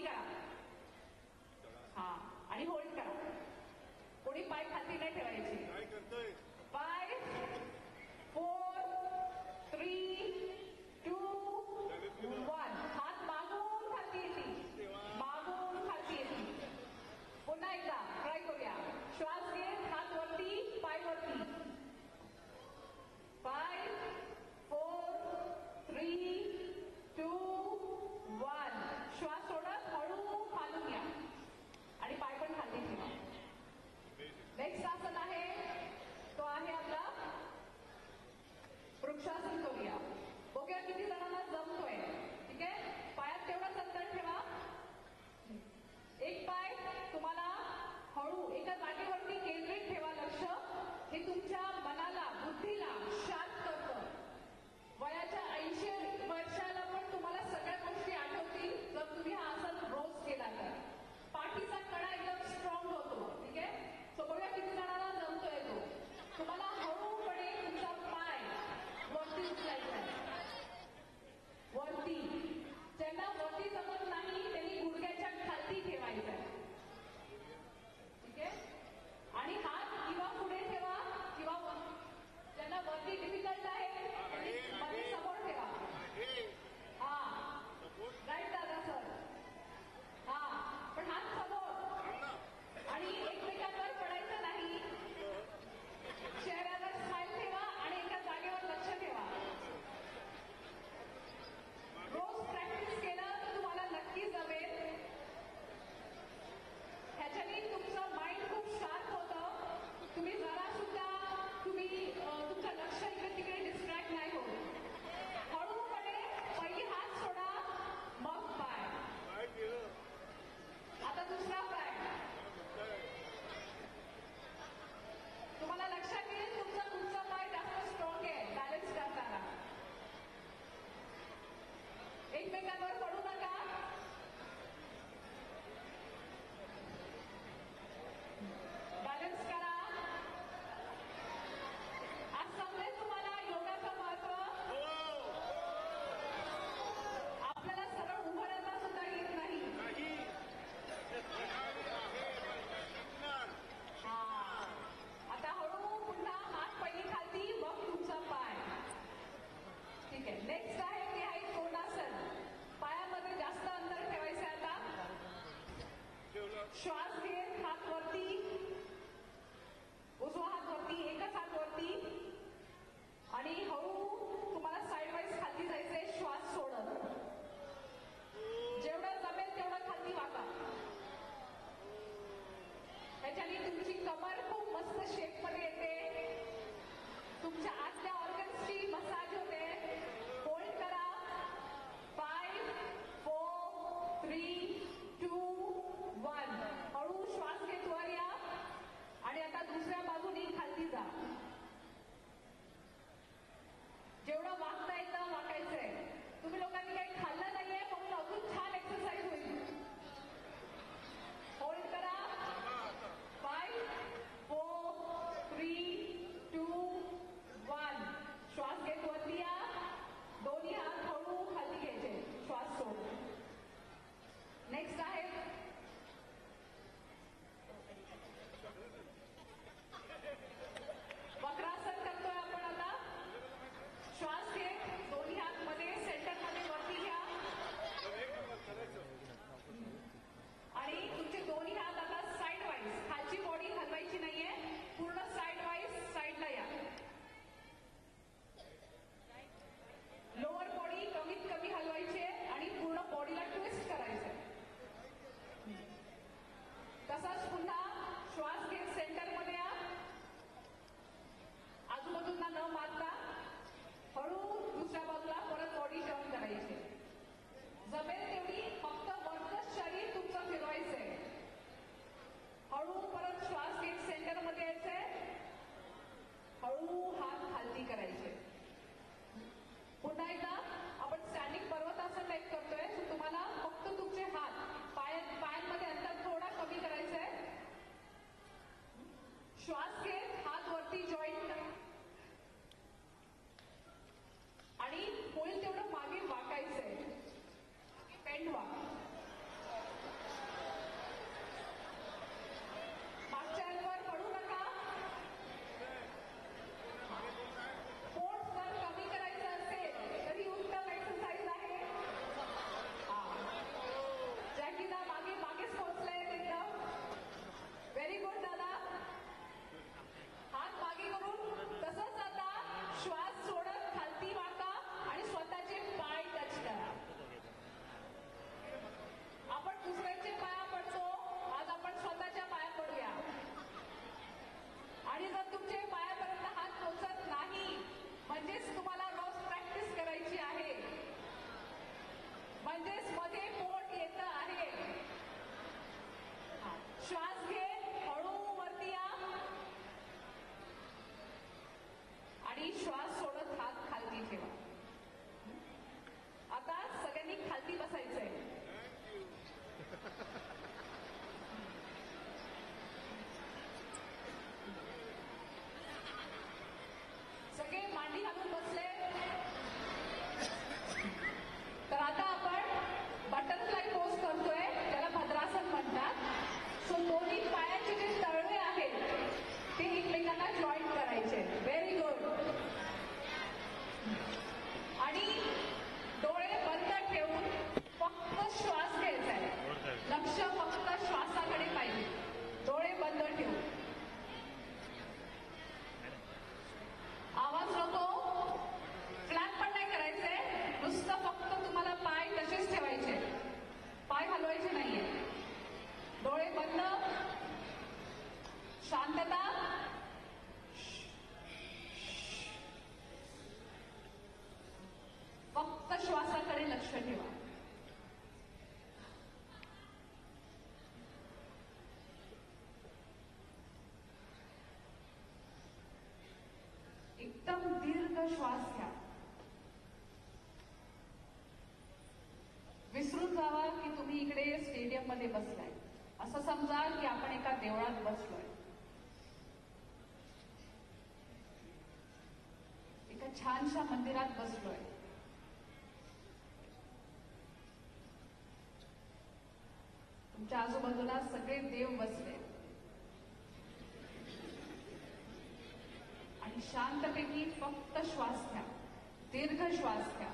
करा. हा आणि होल्ड करा. कोणी पाय खाली नाही ठेवायची. काय करतोय 5 4 3 2 1. हात मागून खाली येते. मागून खाली येते. पुन्हा एकदा ट्राय करूया. श्वास घेत हात वरती पाय वरती. 5 4 3 2 1. श्वास सोडत हळू खालून या आणि पाय पण खाली ठेवा. नेक्स्ट आसन आहे तो आहे आपला वृक्षासन. करूया. बघूया किती जणांना जमतोय. ठीक आहे. पायात तेवढंच अंतर ठेवा. एक पाय तुम्हाला हळू एका जागेवरती केंद्रित ठेवा. लक्ष हे तुमच्या मनाला बुद्धीला शांत करतं. वयाच्या 80 वर्षाला पण तुम्हाला सगळ्या गोष्टी आठवतील जर तुम्ही हा आसन रोज केला तर. पाठीचा कडा एकदम स्ट्रॉंग होतो. ठीक आहे. सो बघूया किती जणांना जमतोय तो. तुम्हाला हळूपणे तुमचा पाय वरती उचलायचा आहे. वरती. ज्यांना वरती जमत नाही त्यांनी गुडघ्याच्या खाली ठेवायचा आहे. ठीक आहे. आणि हात किंवा पुढे ठेवा किंवा ज्यांना वरती डिफिकल्ट आहे त्यांनी समोर ठेवा. हा राईट दादा सर. हा पण हात समोर आणि एकमेकांवर पडायचं नाही. चेहऱ्यावर स्माइल ठेवा आणि एका जागेवर लक्ष ठेवा. रोज प्रॅक्टिस केलं तर तुम्हाला नक्की जमेल. ह्याच्याने तुमचं माइंड खूप शार्प होतं. तुम्ही जरा सुद्धा तुमचं लक्ष इकडे तिकडे डिस्ट्रॅक्ट नाही होत. हळूपणे पहिली हात सोडा मग पाय. आता दुसरा पाय. तुम्हाला लक्षात येईल तुमचा पाय जास्त स्ट्रॉंग आहे बॅलन्स करताना. एकमेकांवर पडू नका. बॅलन्स करा. आज समजेल तुम्हाला योगाचं महत्व. आपल्याला सरळ उभं राहता सुद्धा येत नाही. आता हळू पुन्हा हात पहिली खालती मग तुमचा पाय. ठीक आहे. नेक्स्ट आहे ते आहे कोणासन. पायामध्ये जास्त अंतर ठेवायचं आहे. आता श्वास घेत हात वरती. उजवा हात वरती. एकच हात वरती आणि हळू तुम्हाला साईड वाईज खाली जायचंय. श्वास सोडत जेवढं जमेल तेवढं खाली वाका. त्याच्याने तुमची कमर खूप मस्त शेप मध्ये येते. तुमच्या आतल्या ऑर्गन्सची मसाज होते. होल्ड करा. 5 4 3 2 1. हळू चेहऱ्याकडे लक्ष ठेवा. एकदम दीर्घ श्वास घ्या. विसरून जावा की तुम्ही इकडे स्टेडियम मध्ये बसलाय. असं समजा की आपण एका देवळात बसलोय, एका छानशा मंदिरात बसलोय. तुमच्या आजूबाजूला सगळे देव बसले आणि शांतपैकी फक्त श्वास घ्या. दीर्घ श्वास घ्या.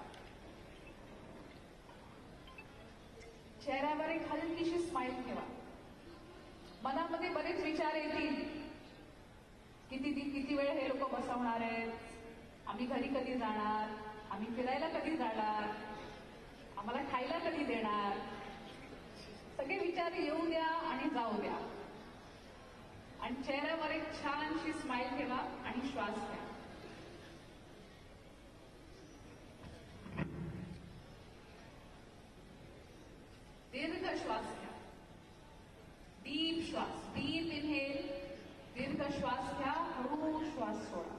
चेहऱ्यावर एक हलकीशी स्माइल ठेवा. मनामध्ये बरेच विचार येतील. किती वेळ हे लोक बसवणार आहेत, आम्ही घरी कधी जाणार, आम्ही फिरायला कधी जाणार, आम्हाला खायला कधी देणार. सगळे विचार येऊ द्या आणि जाऊ द्या. आणि चेहऱ्यावर एक छानशी स्माइल ठेवा आणि श्वास घ्या. दीर्घ श्वास घ्या. डीप श्वास. Deep inhale. दीर्घ श्वास घ्या. हळू श्वास सोडा.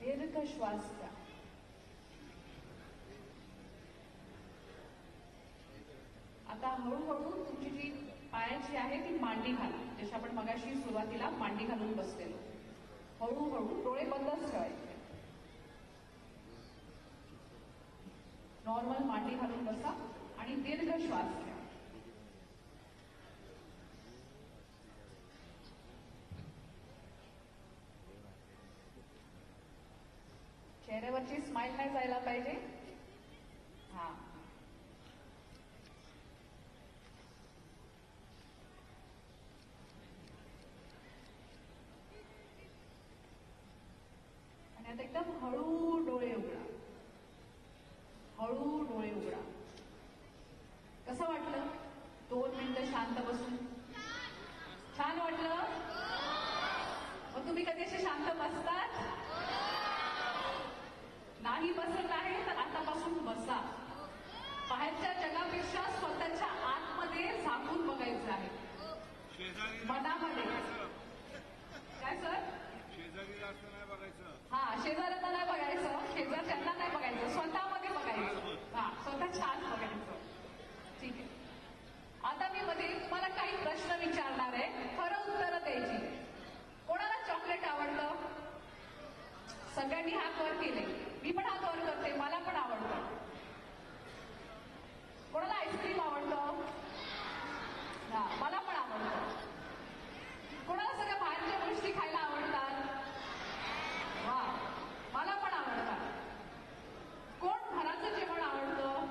दीर्घ श्वास घ्या. आता हळूहळू तुमची जी पायाची आहे ती मांडी घाला. जशी आपण मगाशी सुरुवातीला मांडी घालून बसलेलो. हळूहळू डोळे बंदच ठेवायचे. नॉर्मल मांडी घालून बसा आणि दीर्घ श्वास घ्या. चेहऱ्यावरची स्माइल नाही जायला पाहिजे. हा. आणि आता एकदम हळू डोळे उघडा. हळू डोळे उघडा. कसं वाटलं 2 मिनिटं शांत बसून? छान वाटलं? मग तुम्ही कधी असे शांत बसतात? नाही बसत आहे तर आतापासून बसा. बाहेरच्या जगापेक्षा स्वतःच्या आतमध्ये झाकून बघायचं आहे. मनामध्ये. काय सर? शेजारीला असं नाही बघायचं. हा, शेजाऱ्यांना नाही बघायचं, शेजारच्यांना नाही बघायचं, स्वतःमध्ये बघायचं. हा, स्वतः छान बघायचं. ठीक आहे. आता मी मध्ये तुम्हाला काही प्रश्न विचारणार आहे, खरं उत्तरं द्यायची. कोणाला चॉकलेट आवडतं? सगळ्यांनी हात वर केले. मी पण हात वर करते, मला पण आवडतं. कोणाला आईस्क्रीम आवडतं? हा, मला पण आवडतं. कोणाला सगळ्या बाहेरच्या गोष्टी खायला आवडतात? वा, मला पण आवडतात. कोण घराचं जेवण आवडतं?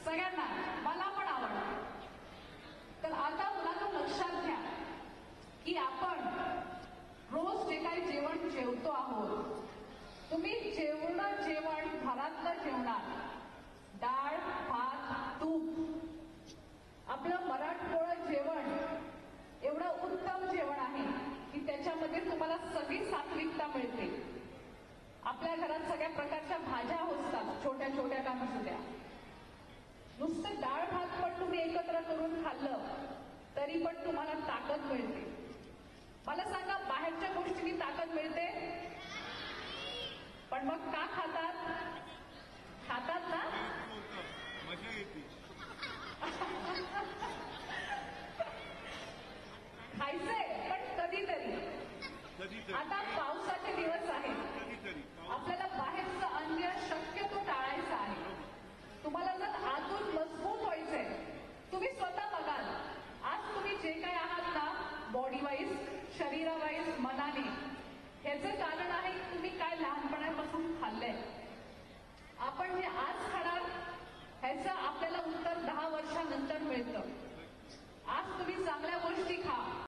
सगळ्यांना. मला पण आवडतं. तर आता मुलांना लक्षात घ्या की आपण रोज जे काही जेवण जेवतो आहोत, तुम्ही जेवण घरातलं जेवणार, डाळ, भात, तूप, आपलं मराठमोळं जेवण एवढं उत्तम जेवण आहे की त्याच्यामध्ये तुम्हाला सगळी सात्विकता मिळते. आपल्या घरात सगळ्या प्रकारच्या भाज्या असतात, छोट्या छोट्या का नसुद्या. नुसतं डाळ भात पण तुम्ही एकत्र करून खाल्लं तरी पण तुम्हाला ताकद मिळते. मला सांगा, बाहेरच्या गोष्टींनी ताकद मिळते? पण मग का खाता?